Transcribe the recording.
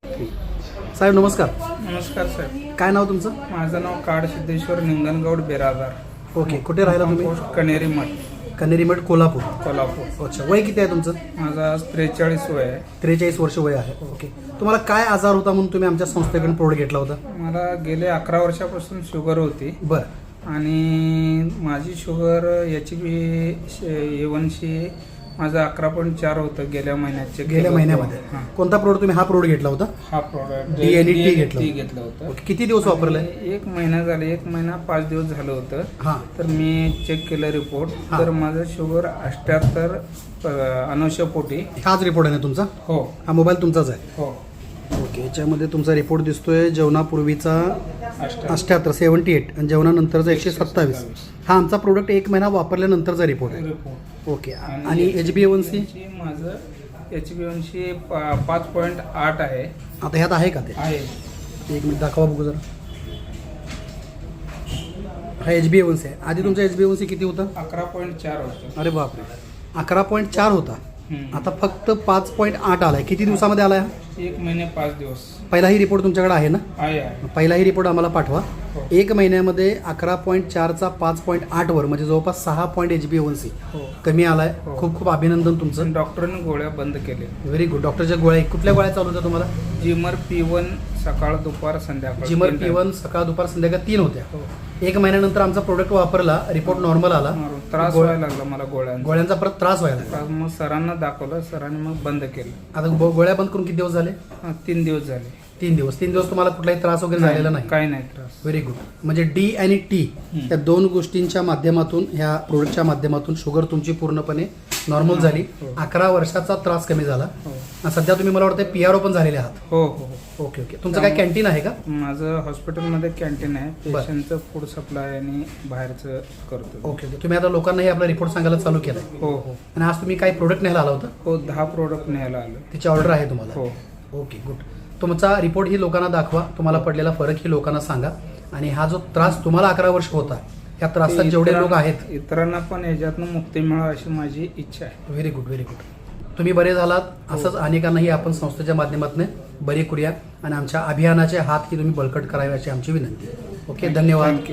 साहेब नमस्कार. नमस्कार साहेब. काय नाव तुमचं? माझं नाव काड सिद्धेश्वर निंगणगौड बिरादार. ओके. कुठे राहिला तुम्ही? पोस्ट कनेरी मठ, कनेरी मठ, कोल्हापूर. कोल्हापूर. अच्छा. वय किती आहे तुमचं? माझा 43 वय आहे. 43 वर्ष वय आहे. ओके. तुम्हाला काय आजार होता म्हणून तुम्ही आमच्या संस्थेकडून प्रोडक्ट घेतला होता? मला गेले 11 वर्षापासून शुगर होती बरं. आणि माझी शुगर A1C माझं 11.4 होतं गेल्या महिन्यात. गेल्या महिन्यामध्ये हां. कोणता प्रोडक्ट तुम्ही हा प्रोडक्ट घेतला होता? हा प्रोडक्ट D आणि T घेतलं घेतलं होतं. ओके. किती दिवस वापरले? 1 महिना झाले. 1 महिना 5 दिवस झालं होतं. हां. तर मी चेक केलं रिपोर्ट. हां. तर माझं शुगर 78 अनुषपोटी. हाच रिपोर्ट आहे ना तुमचा? हो हा मोबाईल तुमचाच आहे? हो. ओके. याच्यामध्ये तुमचा रिपोर्ट दिसतोय जेवणापूर्वीचा 78 78 आणि जेवणानंतरचा 127. हा आमचा प्रोडक्ट 1 महिना वापरल्यानंतरचा रिपोर्ट आहे. रिपोर्ट. ओके. आणि HbA1c माझं HbA1c 5.8 आहे. आता ह्यात आहे का ते? आहे. एक मिनिट दाखवा बघू जरा. हा HbA1c आहे. आधी तुमचा HbA1c किती होता? 11.4 होतं. अरे बापरे. 11.4 होता. आता फक्त 5.8 आलाय. किती दिवसामध्ये आलाय हा? 1 महिने 5 दिवस. पहिलाही रिपोर्ट तुमच्याकडे आहे ना? आहे. पहिलाही रिपोर्ट आम्हाला पाठवा. हो. 1 महिन्यामध्ये 11.4चा 5.8 वर म्हणजे जवळपास 6 पॉईंट HbA1c हो. कमी आलाय. हो. खूप खूप अभिनंदन तुमचं. डॉक्टरने गोळ्या बंद केल्या. Very good. डॉक्टरच्या गोळ्या कुठल्या गोळ्या चालू होत्या तुम्हाला? जिमर P1 सकाळ दुपार संध्याकाळ. जिमर P1 सकाळ दुपार संध्याकाळ 3 होत्या. हो. 1 महिन्यानंतर आमचा प्रोडक्ट वापरला, रिपोर्ट नॉर्मल आला. त्रास व्हायला लागला मला गोळ्यांचा. गोळ्यांचा परत त्रास व्हायला लागला. मग सरांना दाखवलं. सरांनी मग बंद केलं. आता गोळ्या बंद करून किती दिवस झाले? 3 दिवस झाले. 3 दिवस. 3 दिवस तुम्हाला कुठलाही त्रास वगैरे झालेला नाही? काही नाही त्रास. Very good. म्हणजे D आणि T या दोन गोष्टींच्या माध्यमातून, ह्या प्रोडक्टच्या माध्यमातून शुगर तुमची पूर्णपणे नॉर्मल झाली. हो. 11 वर्षाचा त्रास कमी झाला. हो आणि सध्या तुम्ही मला वाटतं PRO पण झालेले आहात. हो हो. Okay okay. तुमचं काय कॅन्टीन आहे का? माझं हॉस्पिटलमध्ये कॅन्टीन आहे. बरं. पेशंटचं फूड सप्लाय आणि बाहेरचं करतो. Okay okay. तुम्ही आता लोकांनाही आपला रिपोर्ट सांगायला चालू केलाय. हो हो आणि आज तुम्ही काही प्रोडक्ट न्यायला आला होता? हो. 10 प्रोडक्ट न्यायला आलो. तिची ऑर्डर आहे तुम्हाला? हो. Okay good. तुमचा रिपोर्ट ही लोकांना दाखवा. तुम्हाला पडलेला फरक ही लोकांना सांगा. आणि हा जो त्रास तुम्हाला 11 वर्ष होता, ह्या त्रासात जेवढे लोक आहेत इतरांना पण याच्यातनं मुक्ती मिळावी अशी माझी इच्छा आहे. Very good very good. तुम्ही बरे झालात. असंच अनेकांनाही आपण संस्थेच्या माध्यमातून बरे करूया आणि आमच्या अभियानाचे हात ही तुम्ही बळकट करावे अशी आमची विनंती. ओके. धन्यवाद.